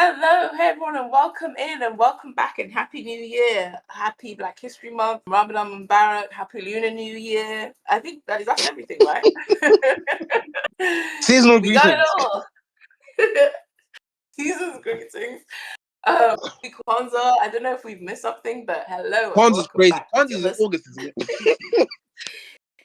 Hello, hey everyone, and welcome in and welcome back, and Happy New Year. Happy Black History Month, Ramadan Mubarak, Happy Lunar New Year. I think that's everything, right? Seasonal We got it greetings. all. Seasonal greetings. Kwanzaa, I don't know if we've missed something, but hello. Kwanzaa's crazy. Back. Kwanzaa is in August, isn't it?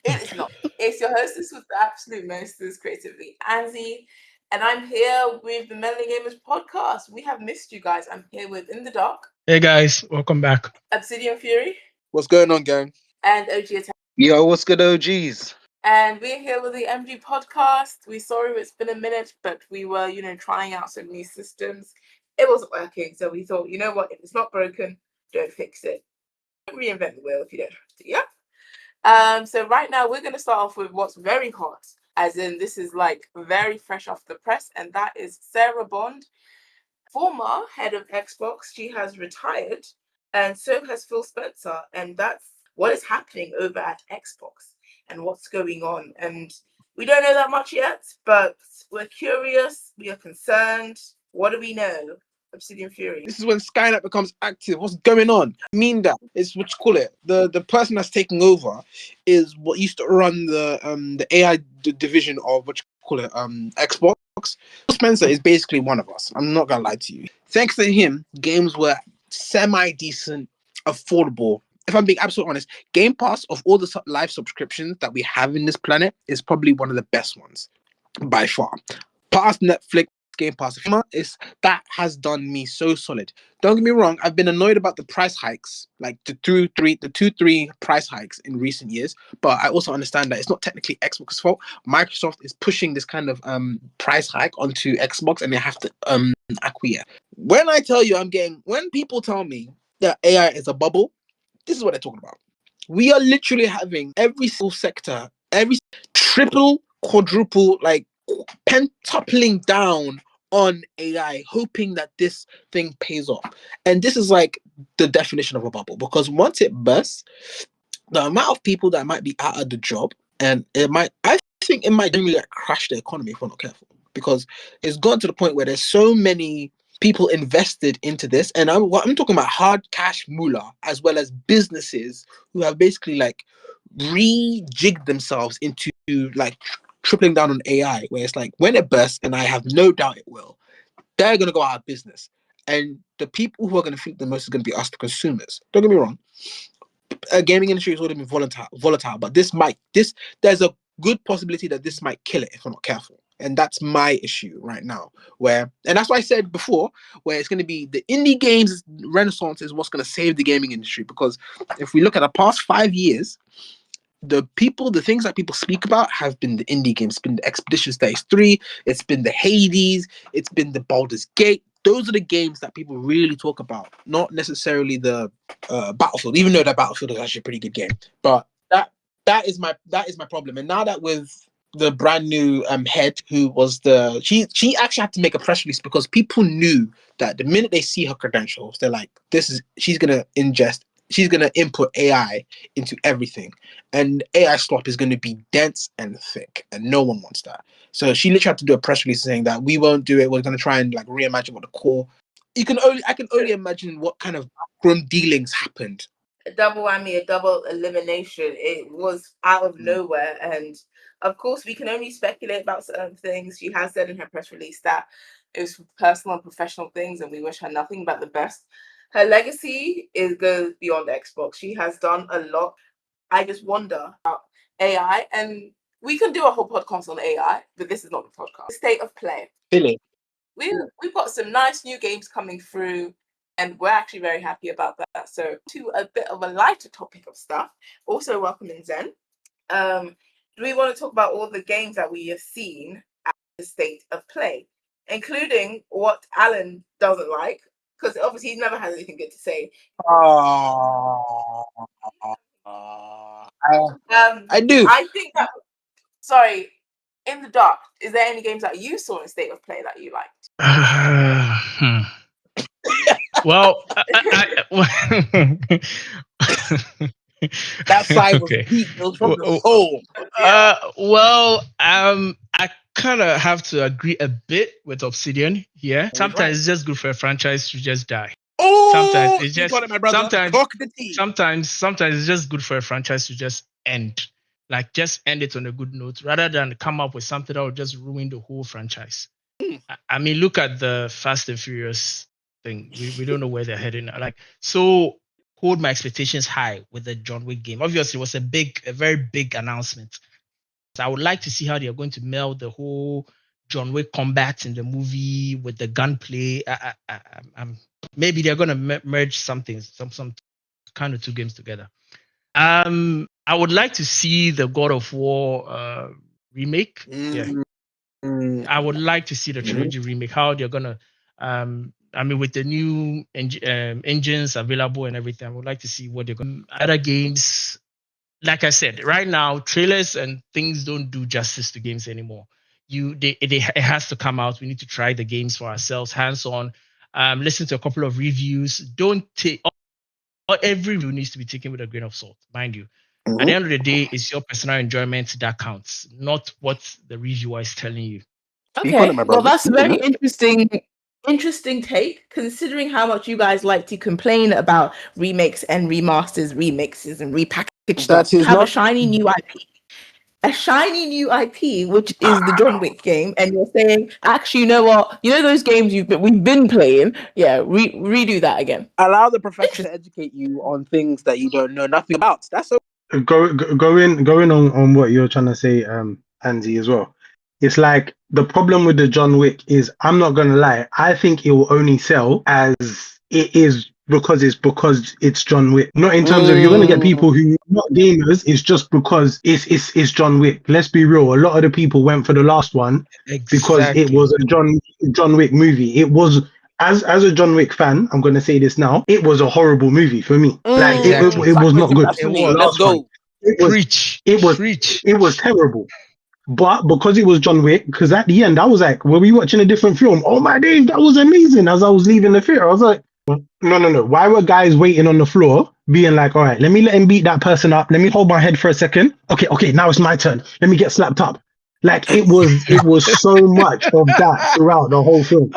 It is not. It's your hostess with the absolute mostest, Creatively Anzi, and I'm here with the Melanin Gamers podcast. We have missed you guys. I'm here with In the Dark. Hey guys, welcome back. Obsidian Fury. What's going on, gang? And OG Attack. Yo, what's good, OGs? And we're here with the MG podcast. We're sorry it's been a minute, but we were, trying out some new systems. It wasn't working, so we thought, you know what? If it's not broken, don't fix it. Don't reinvent the wheel if you don't have to, yeah? So right now we're going to start off with what's very hot, as in this is like very fresh off the press, and that is Sarah Bond, former head of Xbox. She has retired, and so has Phil Spencer, and that's what is happening over at Xbox and what's going on. And we don't know that much yet, but we're curious, we are concerned. What do we know? Obsidian Fury. This is when Skynet becomes active. What's going on? I mean that. It's what you call it. The person that's taking over is what used to run the AI division of what you call it, Xbox. Spencer is basically one of us. I'm not gonna lie to you. Thanks to him, games were semi-decent, affordable. If I'm being absolutely honest, Game Pass of all the live subscriptions that we have in this planet is probably one of the best ones by far. Past Netflix, Game Pass, that has done me so solid. Don't get me wrong, I've been annoyed about the price hikes, like the 2-3 price hikes in recent years, but I also understand that it's not technically Xbox's fault. Microsoft is pushing this kind of price hike onto Xbox, and they have to acquiesce. When I tell you when people tell me that AI is a bubble, this is what they're talking about. We are literally having every single sector, every triple, quadruple, like pentupling down on AI, hoping that this thing pays off. And this is like the definition of a bubble, because once it bursts, the amount of people that might be out of the job, and I think it might generally crash the economy if we're not careful, because it's gone to the point where there's so many people invested into this, and I'm talking about hard cash moolah, as well as businesses who have basically like rejigged themselves into like tripling down on AI, where it's like when it bursts, and I have no doubt it will, they're going to go out of business, and the people who are going to feel the most is going to be us, the consumers. Don't get me wrong, gaming industry has already been volatile, but there's a good possibility that this might kill it if we're not careful. And that's my issue right now, and that's why I said before, where it's going to be the indie games renaissance is what's going to save the gaming industry. Because if we look at the past 5 years, the things that people speak about have been the indie games. It's been the Expeditions 33, it's been the Hades, it's been the Baldur's Gate. Those are the games that people really talk about, not necessarily the Battlefield, even though that Battlefield is actually a pretty good game. But that is my problem. And now that with the brand new head, who was she actually had to make a press release, because people knew that the minute they see her credentials, they're like, she's gonna input AI into everything, and AI slop is going to be dense and thick, and no one wants that. So she literally had to do a press release saying that we won't do it. We're going to try and like reimagine what the core. I can only imagine what kind of backroom dealings happened. A double whammy, a double elimination. It was out of nowhere, and of course we can only speculate about certain things. She has said in her press release that it was personal and professional things, and we wish her nothing but the best. Her legacy goes beyond Xbox. She has done a lot. I just wonder about AI, and we can do a whole podcast on AI, but this is not the podcast. State of play. Really? We've got some nice new games coming through, and we're actually very happy about that. So to a bit of a lighter topic of stuff, also welcoming Zen. Do we want to talk about all the games that we have seen at the state of play, including what Alan doesn't like? Because obviously he's never had anything good to say. I do. I think that. Sorry, In the Dark. Is there any games that you saw in State of Play that you liked? Well, that side was okay. deep. It was from the soul. Well, I kind of have to agree a bit with Obsidian here. Sometimes right. it's just good for a franchise to just die. Oh, Sometimes it's you just got it, my brother. sometimes Talk the tea. sometimes it's just good for a franchise to just end. Like just end it on a good note rather than come up with something that will just ruin the whole franchise. I mean, look at the Fast and Furious thing. We don't know where they're heading. Like, so hold my expectations high with the John Wick game. Obviously, it was a very big announcement. So I would like to see how they are going to meld the whole John Wick combat in the movie with the gunplay. Maybe they're going to merge some kind of two games together. I would like to see the God of War remake. Yeah, I would like to see the trilogy remake. How they're gonna, I mean, with the new engines available and everything, I would like to see what they're going. Other games, like I said, right now, trailers and things don't do justice to games anymore. It has to come out. We need to try the games for ourselves, hands on. Listen to a couple of reviews. Don't take every review needs to be taken with a grain of salt, mind you. At the end of the day, it's your personal enjoyment that counts, not what the reviewer is telling you. Okay, well, that's a very interesting take, considering how much you guys like to complain about remakes and remasters, remixes and repackaged stuff. You have a shiny new IP, which is the John Wick game, and you're saying, actually, you know what? You know those games we've been playing? Yeah, redo that again. Allow the professor to educate you on things that you don't know nothing about. That's so. Going on what you're trying to say, Andy, as well. It's like the problem with the John Wick is, I'm not gonna lie, I think it will only sell as it is because it's John Wick. Not in terms of you're gonna get people who are not gamers. It's just because it's John Wick. Let's be real. A lot of the people went for the last one because it was a John Wick movie. It was. As a John Wick fan, I'm going to say this now. It was a horrible movie for me. Like it was not good. It was. Let's go. It was terrible. But because it was John Wick, because at the end I was like, were we watching a different film? Oh my days, that was amazing. As I was leaving the theater, I was like, no. Why were guys waiting on the floor, being like, all right, let me let him beat that person up. Let me hold my head for a second. Okay, now it's my turn. Let me get slapped up. Like it was so much of that throughout the whole film.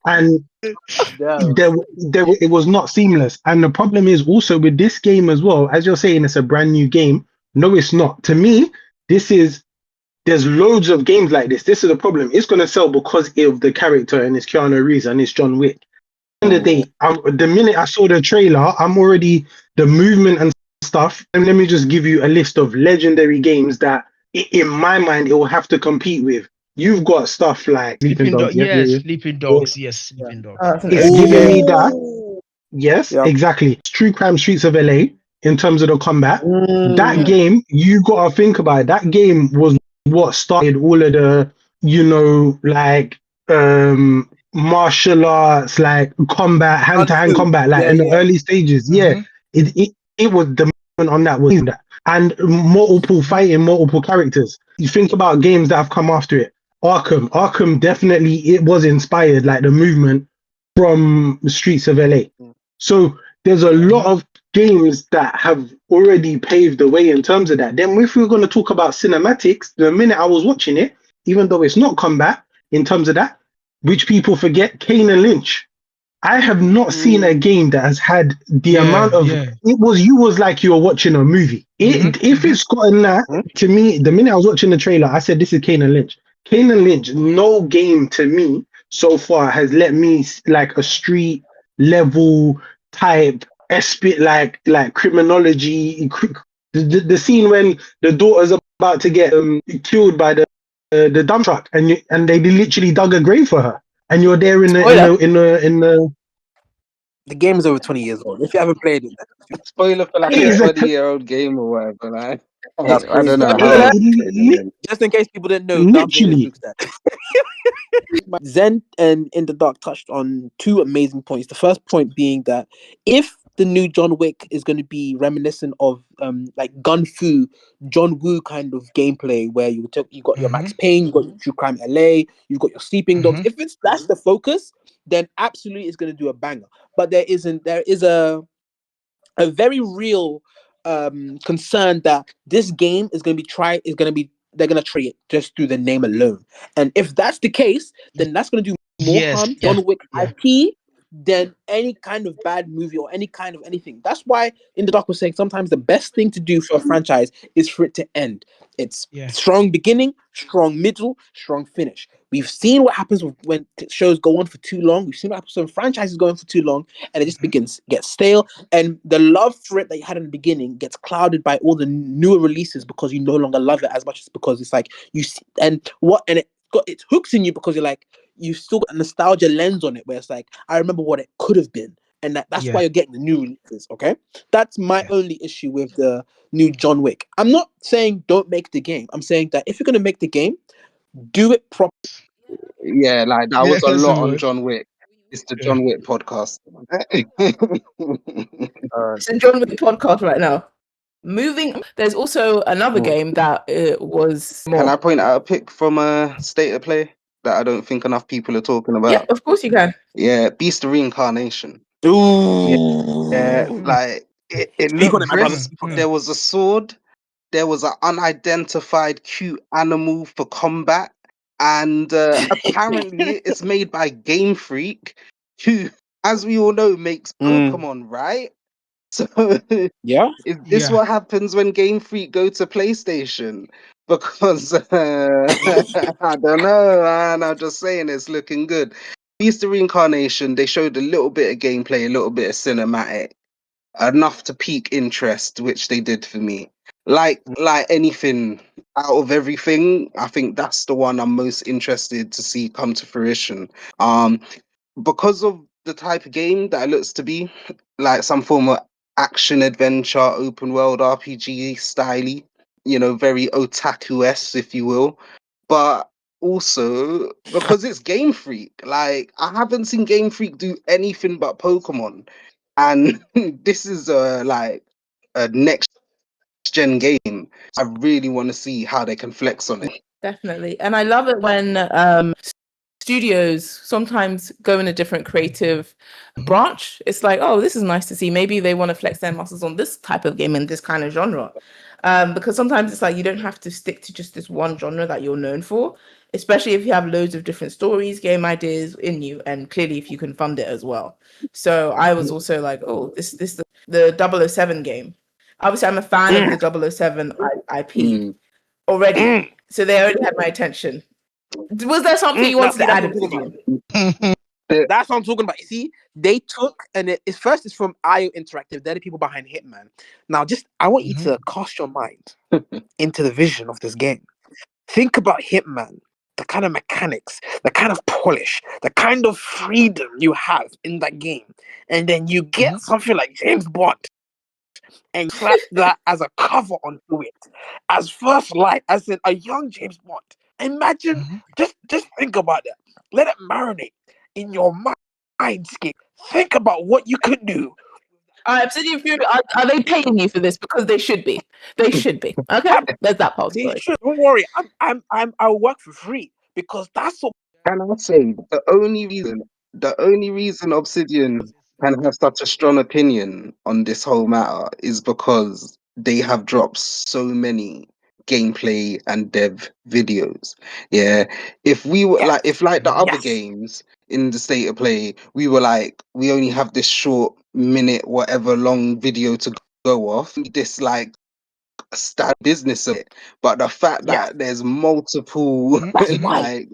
And it was not seamless. And the problem is also with this game as well, as you're saying, it's a brand new game. No, it's not. To me, there's loads of games like this. This is a problem. It's going to sell because of the character, and it's Keanu Reeves and it's John Wick. At the end of the day, the minute I saw the trailer, I'm already the movement and stuff. And let me just give you a list of legendary games that, in my mind, it will have to compete with. You've got stuff like Sleeping Dogs. Sleeping Dogs. It's giving me that. Yes, exactly. True Crime Streets of LA in terms of the combat. That game, you got to think about it. That game was what started all of the, martial arts, like combat, hand-to-hand combat, like in the early stages. Yeah, it was the moment on that was that. And multiple characters. You think about games that have come after it. Arkham definitely, it was inspired, like the movement from the streets of LA. So there's a lot of games that have already paved the way in terms of that. Then if we're going to talk about cinematics, the minute I was watching it, even though it's not combat in terms of that, which people forget, Kane and Lynch. I have not seen a game that has had the amount of you was like you were watching a movie. If it's gotten that, to me, the minute I was watching the trailer, I said this is Kane and Lynch. Kane and Lynch, no game to me so far has let me like a street level type like criminology. The scene when the daughter's about to get killed by the dump truck, and they literally dug a grave for her. And you're there in the game is over 20 years old. If you haven't played it, spoiler for like a 20-year-old game or whatever. Like, I don't know how. Just in case people didn't know, literally. Zen and In the Dark touched on two amazing points. The first point being that if the new John Wick is going to be reminiscent of like gun fu, John Woo kind of gameplay, where you got your Max Payne, you got your True Crime LA, you've got your Sleeping Dogs. If that's the focus, then absolutely it's going to do a banger. But there is a very real concern that this game is going to be they're gonna trade it just through the name alone. And if that's the case, then that's gonna do more Yes, harm, yeah, John Wick yeah. IP, than any kind of bad movie or any kind of anything. That's why In the Dark was saying sometimes the best thing to do for a franchise is for it to end. It's Yeah. strong beginning, strong middle, strong finish. We've seen what happens when shows go on for too long. We've seen what happens when franchises go on for too long, and it just gets stale. And the love for it that you had in the beginning gets clouded by all the newer releases because you no longer love it as much as because it's like you see, it hooks in you because you're like you've still got a nostalgia lens on it where it's like I remember what it could have been, and that's Yeah. why you're getting the new releases. Okay, that's my only issue with the new John Wick. I'm not saying don't make the game. I'm saying that if you're gonna make the game, do it properly. Yeah, like that Yeah, was a that's the lot on word. John Wick. It's the Yeah. John Wick podcast. It's a John Wick podcast right now. Moving, there's also another game that was Can more. I point out a pick from a State of Play that I don't think enough people are talking Yeah, about? of course you can. Yeah, Beast of Reincarnation. Yeah, Ooh. like it Speak on looked it, my brother. crisp. Speak on it. There was a sword. There was an unidentified cute animal for combat, and apparently it's made by Game Freak, who, as we all know, makes Pokemon, right? So Yeah. is this Yeah. what happens when Game Freak go to PlayStation? Because I don't know, man. I'm just saying it's looking good. Beast of Reincarnation, they showed a little bit of gameplay, a little bit of cinematic, enough to pique interest, which they did for me. Like anything out of everything, I think that's the one I'm most interested to see come to fruition. Um, because of the type of game that it looks to be, like some form of action adventure, open world RPG style, very otaku-esque, if you will. But also because it's Game Freak. Like I haven't seen Game Freak do anything but Pokemon. And this is like a next gen game. So I really want to see how they can flex on it. Definitely. And I love it when studios sometimes go in a different creative branch. It's like, oh, this is nice to see. Maybe they want to flex their muscles on this type of game in this kind of genre. Because sometimes it's like you don't have to stick to just this one genre that you're known for, especially if you have loads of different stories, game ideas in you, and clearly if you can fund it as well. So I was also like, oh, this the 007 game. Obviously, I'm a fan of the 007 IP already. So they already had my attention. Was there something you Now, wanted see, to that's add, what I'm talking Obsidian? about. That's what I'm talking about. You see, they took, and it's first it's from IO Interactive. They're the people behind Hitman. Now, I want you to cast your mind into the vision of this game. Think about Hitman, the kind of mechanics, the kind of polish, the kind of freedom you have in that game. And then you get something like James Bond and slap that as a cover onto it. As first light, as in a young James Bond. Imagine, just think about that. Let it marinate in your mindscape. Think about what you could do. Obsidian Fury, are they paying you for this? Because they should be. They should be. Okay, there's that part of the They story. should. Don't worry. I'll work for free because that's what. Can I say the only reason Obsidian can have such a strong opinion on this whole matter is because they have dropped so many gameplay and dev videos. Yeah. If we were Yes. if like the other Yes. games in the State of Play, we were like, we only have this short minute, whatever long video to go off. This like start business of it, but the fact Yes. that there's multiple That's why. like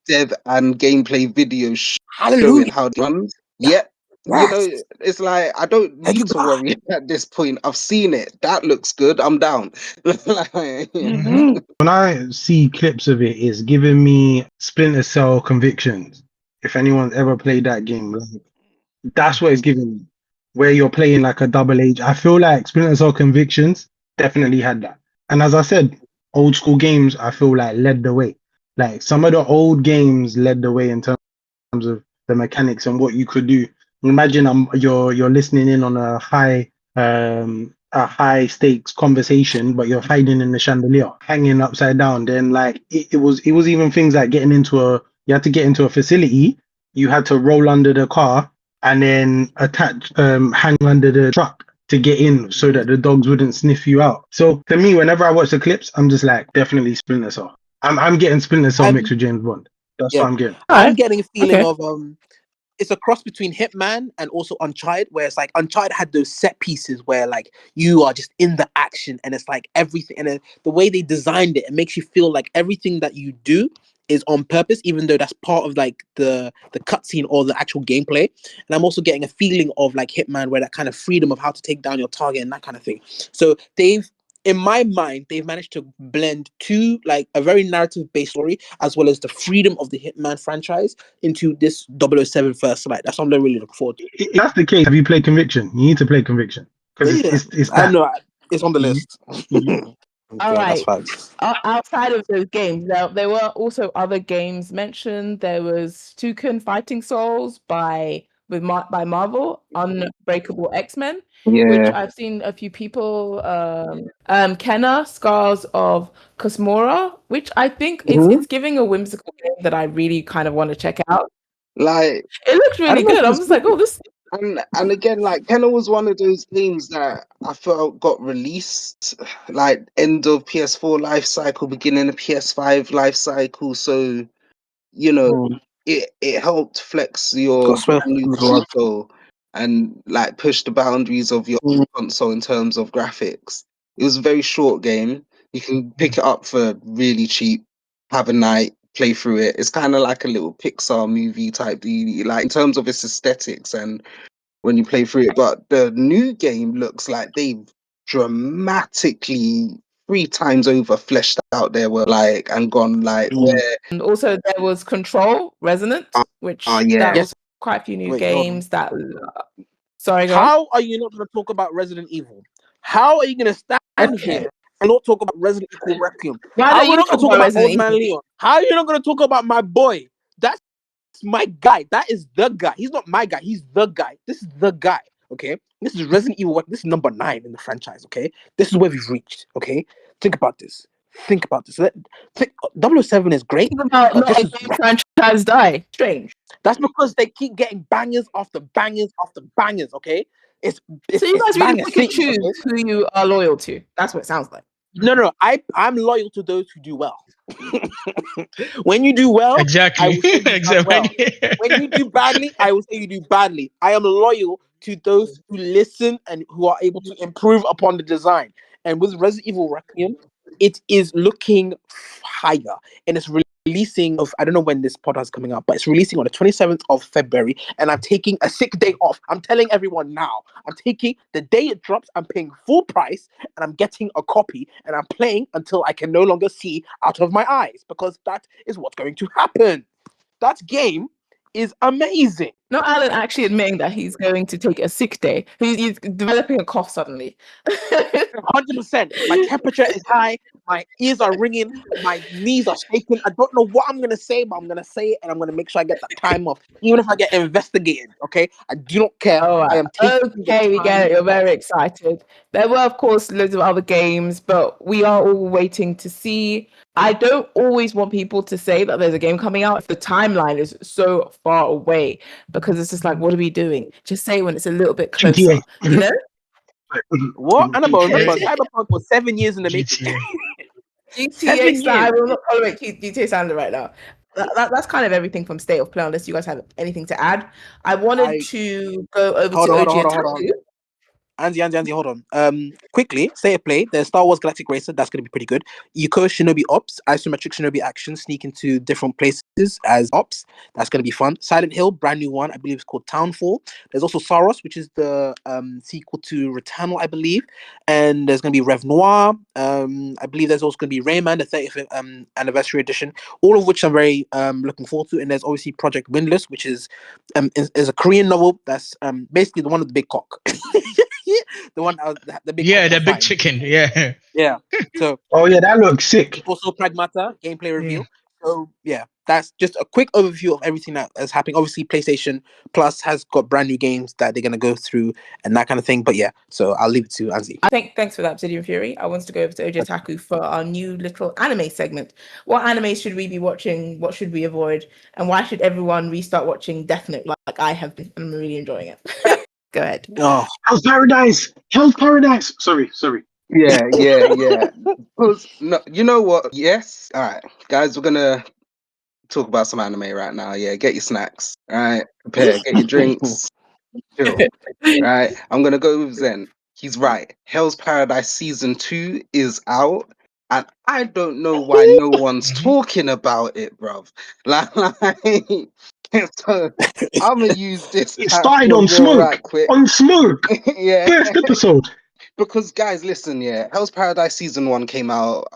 dev and gameplay videos showing Hallelujah. how it runs, yet Yes. it's like I don't Thank you, need to God. worry at this point. I've seen it. That looks good. I'm down. Like, Mhm. When I see clips of it, it's giving me Splinter Cell Convictions. If anyone's ever played that game, like, that's what it's giving me. Where you're playing like a double age. I feel like Splinter Cell Convictions definitely had that. And as I said, old school games, I feel like led the way. Like some of the old games led the way in terms of the mechanics and what you could do. Imagine you're listening in on a high stakes conversation, but you're hiding in the chandelier, hanging upside down. Then like it was even things like you had to get into a facility, you had to roll under the car and then hang under the truck to get in so that the dogs wouldn't sniff you out. So to me, whenever I watch the clips, I'm just like, definitely Splinter Cell. I'm getting Splinter Cell mixed with James Bond. That's Yeah. what I'm getting. I'm getting a feeling Okay. of it's a cross between Hitman and also Uncharted, where it's like Uncharted had those set pieces where like you are just in the action and it's like everything, and then the way they designed it makes you feel like everything that you do is on purpose, even though that's part of like the cutscene or the actual gameplay. And I'm also getting a feeling of like Hitman, where that kind of freedom of how to take down your target and that kind of thing. So in my mind, they've managed to blend two, like a very narrative based story, as well as the freedom of the Hitman franchise into this 007 First Light. That's what I'm really looking forward to. If that's the case, have you played Conviction? You need to play Conviction because Yeah, it's I that. know it's on the Mhm. list. All Okay, that's right. facts. Outside of those games, there were also other games mentioned. There was Toucan Fighting Souls by Marvel, Unbreakable X-Men, which Yeah. I've seen a few people. Kenna Scars of Cosmora, which I think Mhm. it's giving a whimsical game that I really kind of want to check out. Like, It looks I really don't know if good. it I'm was just like, oh, this. and again, like Kenna was one of those games that I felt got released like end of PS4 life cycle, beginning of PS5 life cycle. So, you know, it helped flex your got swear brand new as well. console and like push the boundaries of your console in terms of graphics. It was a very short game. You can pick it up for really cheap, have a night, play through it. It's kind of like a little Pixar movie type, like in terms of its aesthetics and when you play through it. But the new game looks like they've dramatically 3 times over fleshed out their world, like, and gone like where. And also there was Control Resonant, which that Yeah. was quite a few new Wait, hold on. games that. Sorry, go on. How are you not going to talk about Resident Evil? How are you going to stand here and not talk about Resident Evil Requiem? Why How are don't we you not going talk to talk about about Resident Old Man Evil? Leon? How are you not going to talk about my boy? That's my guy. That is the guy. He's not my guy. He's the guy. This is the guy. Okay. This is Resident Evil. This is number 9 in the franchise. Okay. This is where we've reached. Okay. Think about this. Think about this. 007 is great, Think about but not this a is game franchise die. Strange. that's because they keep getting bangers after bangers after bangers. Okay. It's So you guys really banger pick and city. choose Okay. who you are loyal to. That's what it sounds like. No. I'm loyal to those who do well. When you do well, I Exactly. will say you've done well. Exactly. When you do badly, I will say you do badly. I am loyal to those who listen and who are able to improve upon the design. And with Resident Evil Requiem, it is looking higher, and it's releasing of, I don't know when this podcast is coming out, but it's releasing on the 27th of February, and I'm taking a sick day off. I'm telling everyone now. I'm taking the day it drops, I'm paying full price, and I'm getting a copy, and I'm playing until I can no longer see out of my eyes, because that is what's going to happen. That game is amazing. Not Alan actually admitting that he's going to take a sick day. He's developing a cough suddenly. 100%. My temperature is high. My ears are ringing. My knees are shaking. I don't know what I'm going to say, but I'm going to say it, and I'm going to make sure I get that time off. Even if I get investigated, okay? I do not care. All right. I am taking Okay, we get it. You're very excited. There were, of course, loads of other games, but we are all waiting to see. I don't always want people to say that there's a game coming out if the timeline is so far away, because it's just like, what are we doing? Just say when it's a little bit closer, GTA. you know? What? And about remember, GTA. Cyberpunk was 7 years in the making. GTA. GTA 7 style. years. I will not tolerate GTA standard right now. That's kind of everything from State of Play, unless you guys have anything to add. I wanted to go over Hold to on, OG hold on, Attack. hold on. Andy, hold on. Quickly, State of Play. There's Star Wars Galactic Racer. That's going to be pretty good. Yuko Shinobi Ops, isometric Shinobi action, sneak into different places as Ops. That's going to be fun. Silent Hill, brand new one. I believe it's called Townfall. There's also Saros, which is the sequel to Returnal, I believe. And there's going to be Rev Noir. I believe there's also going to be Rayman, the 30th anniversary edition. All of which I'm very looking forward to. And there's obviously Project Windless, which is a Korean novel that's basically the one with the big cock. The one that was the big Yeah, cock the was big fine. chicken. Yeah. Yeah. So Oh yeah, that looks sick. also Pragmata gameplay reveal. So yeah, that's just a quick overview of everything that is happening. Obviously, PlayStation Plus has got brand new games that they're gonna go through and that kind of thing. But yeah, so I'll leave it to Anzi. Thanks for that, Obsidian Fury. I wanted to go over to OJ Taku for our new little anime segment. What anime should we be watching? What should we avoid? And why should everyone restart watching Death Note like I have been? I'm really enjoying it. Go ahead. Oh, Hell's Paradise. Hell's Paradise. Sorry. Yeah. Because no, you know what? Yes. All right, guys, we're gonna talk about some anime right now. Yeah, get your snacks. All right, prepare. Get your drinks. Chill. Right, I'm gonna go with Zen. He's right. Hell's Paradise season 2 is out, and I don't know why no one's Mhm. talking about it, bruv. So I'm gonna use this It started platform on real Smoke. right quick. On Smoke. Yeah, First episode. because guys, listen, yeah, Hell's Paradise season 1 came out.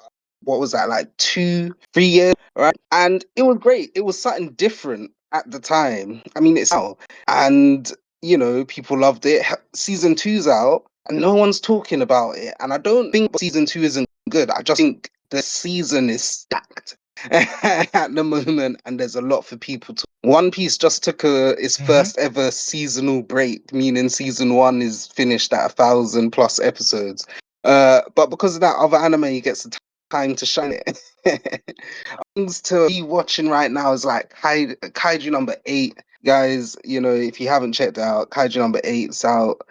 What was that, like 2-3 years, right? And it was great. It was something different at the time. I mean, it's now, and you know, people loved it. Season 2's out, and no one's talking about it. And I don't think season 2 isn't good. I just think the season is stacked at the moment, and there's a lot for people to. One Piece just took its first ever seasonal break, meaning season 1 is finished at 1,000+ episodes. But because of that, other anime gets the time to shine it. Things to be watching right now is like Kaiju number 8. Guys, you know, if you haven't checked it out, Kaiju number 8's out.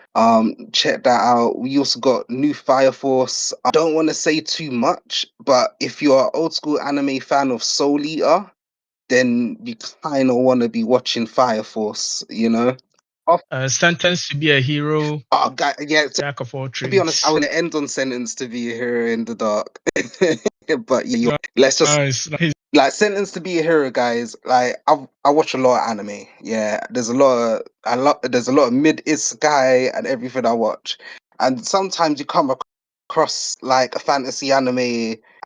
Check that out. We also got new Fire Force. I don't want to say too much, but if you're an old school anime fan of Soul Eater, then you kind of want to be watching Fire Force, you know? Sentenced to be a hero, Oh, yeah, jack of all to be honest, I trades. want to end on Sentence to Be a Hero in the Dark. But yeah, let's just Nice. like Sentence to Be a Hero, guys. Like I watch a lot of anime. Yeah, there's a lot of mid isekai and everything I watch. And sometimes you come across like a fantasy anime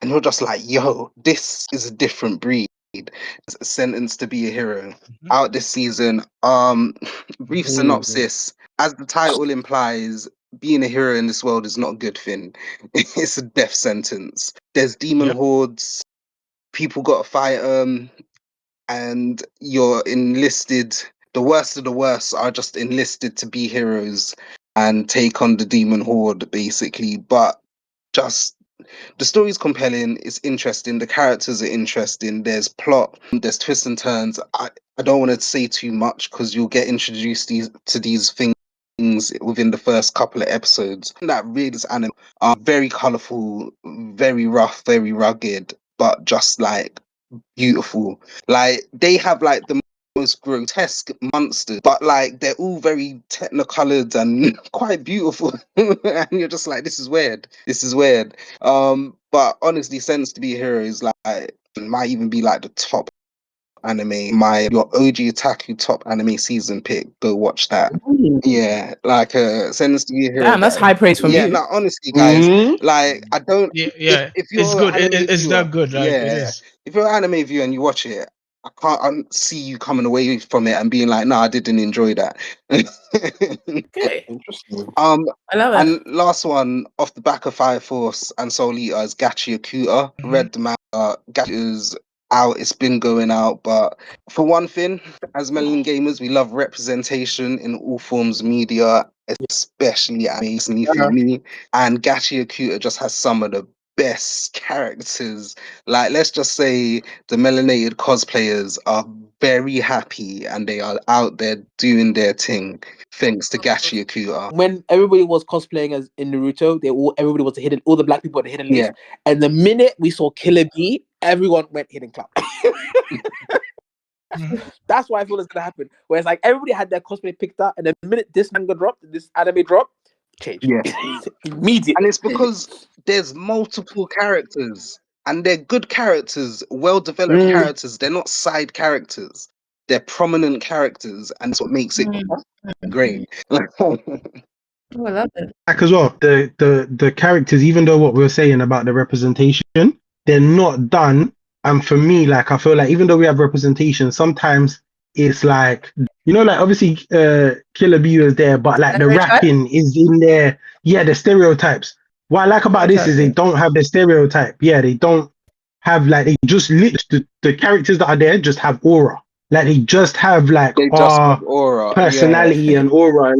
and you're just like, yo, this is a different breed. It's Sentence to Be a Hero out this season. Brief synopsis. As the title implies, being a hero in this world is not a good thing. It's a death sentence. There's demon Yep. hordes. People got to fight them, and you're enlisted. The worst of the worst are just enlisted to be heroes and take on the demon horde, basically. But just the story's compelling. It's interesting. The characters are interesting. There's plot. There's twists and turns. I don't want to say too much because you'll get introduced to these things within the first couple of episodes. That really is anime. Very colorful, very rough, very rugged, but just like beautiful. Like they have like the most grotesque monsters, but like they're all very technicolored and quite beautiful. And you're just like, this is weird. This is weird. But honestly, Sense to Be a Hero is like might even be like the top anime. Your OG Otaku top anime season pick. Go watch that. Yeah, like Sense to Be a Hero. Damn, that's high praise from Yeah, you. no, honestly, guys, Mm-hmm. like I don't. Yeah. If It's you're good. an anime It's viewer, that good. Like it yeah, is. if you're an anime viewer and you watch it, I see you coming away from it and being like, no, I didn't enjoy that. Okay, interesting. I love it. And last one off the back of Fire Force and Soul Eater is Gachi Akuta. Read the manga. Gachi is out. It's been going out, but for one thing, as Melanin Gamers, we love representation in all forms of media, especially anime for me. And Gachi Akuta just has some of the best characters. Like, let's just say the melanated cosplayers are very happy and they are out there doing their thing thanks to Gachi Akuta. When everybody was cosplaying as in Naruto, everybody was all the black people at the hidden list. And the minute we saw Killer Bee, everyone went hidden club. That's why I feel it's gonna happen. Whereas like everybody had their cosplay picked out, and the minute this manga dropped, this anime dropped, changed. Yeah. Immediately. And it's because there's multiple characters and they're good characters, well developed characters. They're not side characters. They're prominent characters, and that's what makes it great. Oh, I love it. Like as well, the characters, even though what we were saying about the representation, they're not done. And for me, like I feel like even though we have representation, sometimes it's like, you know, like obviously Killer Bee was there, but like the rapping is in there. Yeah, the stereotypes. What I like about this is they don't have the stereotype. Yeah, they don't have like, they just the characters that are there just have aura. Like they just have like aura, personality and aura.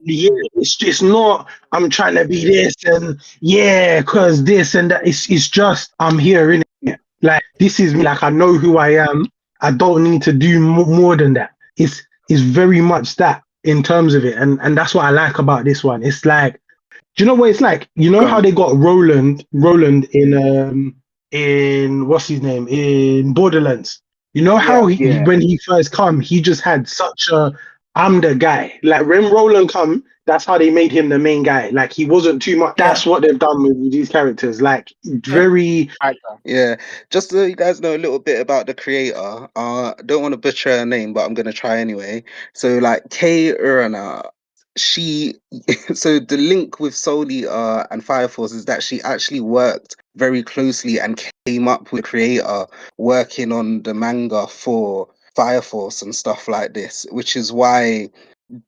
Yeah, it's not I'm trying to be this and yeah, cause this and that. It's just I'm here in it. Like this is me. Like I know who I am. I don't need to do more than that. It's very much that. in terms of it, and that's what I like about this one. It's like, do you know what it's like? You know how they got Roland in what's his name in Borderlands. You know how when he first come, he just had such a I'm the guy. Like when Roland come, that's how they made him the main guy. Like he wasn't too much. That's what they've done with these characters. Like very. Yeah, just so you guys know a little bit about the creator. I don't want to butcher her name, but I'm gonna try anyway. So like Kay Urana, she so the link with Soul Eater and Fire Force is that she actually worked very closely and came up with the creator working on the manga for Fire Force and stuff like this, which is why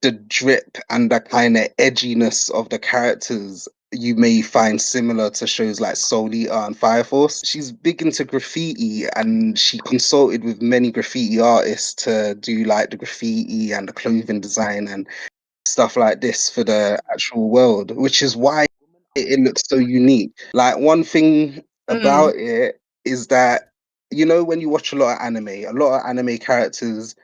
the drip and the kind of edginess of the characters you may find similar to shows like Soul Eater and Fire Force. She's big into graffiti and she consulted with many graffiti artists to do like the graffiti and the clothing design and stuff like this for the actual world, which is why it looks so unique. Like one thing about it is that, you know, when you watch a lot of anime characters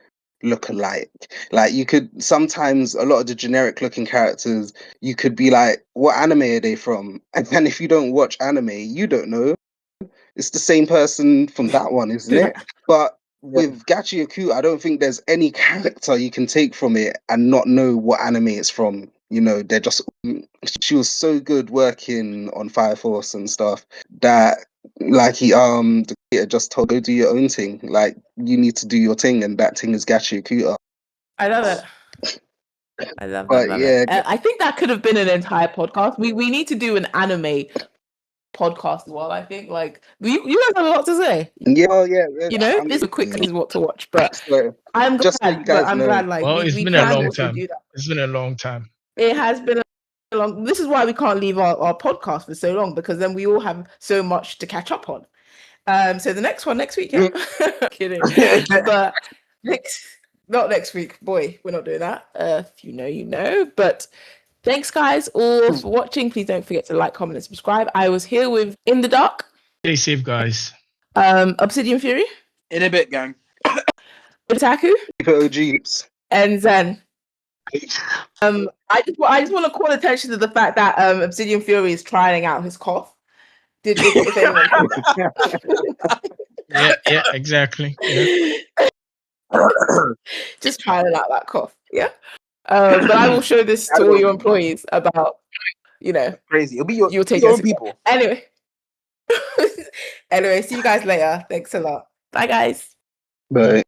look alike. Like you could sometimes a lot of the generic looking characters, you could be like, what anime are they from? And then if you don't watch anime, you don't know. It's the same person from that one, isn't it? But with Gachi Yaku, I don't think there's any character you can take from it and not know what anime it's from. You know, they're just. She was so good working on Fire Force and stuff that, like the creator just told her, go do your own thing. Like you need to do your thing, and that thing is Gachi Yakuta. I love it. I love But it. I think that could have been an entire podcast. We need to do an anime podcast as well. I think like you guys have a lot to say. Yeah. You know, this is quick. This is what to watch. But I'm glad. Just so you guys I'm know. glad. Like Well, it's we been can a long also time. do that. It's been a long time. It has been a long. This is why we can't leave our podcast for so long, because then we all have so much to catch up on. So the next one next week. Yeah, kidding. But not next week. Boy, we're not doing that. If you know, you know. But thanks, guys, all for watching. Please don't forget to like, comment, and subscribe. I was here with In the Dark. Stay safe, guys. Obsidian Fury. In a bit, gang. Otaku. OGs. And Zen. I just want to call attention to the fact that Obsidian Fury is trying out his cough. If anyone yeah, exactly. Yeah. Just trying out that cough. Yeah. But I will show this to all your employees about, you know, crazy. It'll be you'll take your own people. Anyway. Anyway, see you guys later. Thanks a lot. Bye, guys. Bye.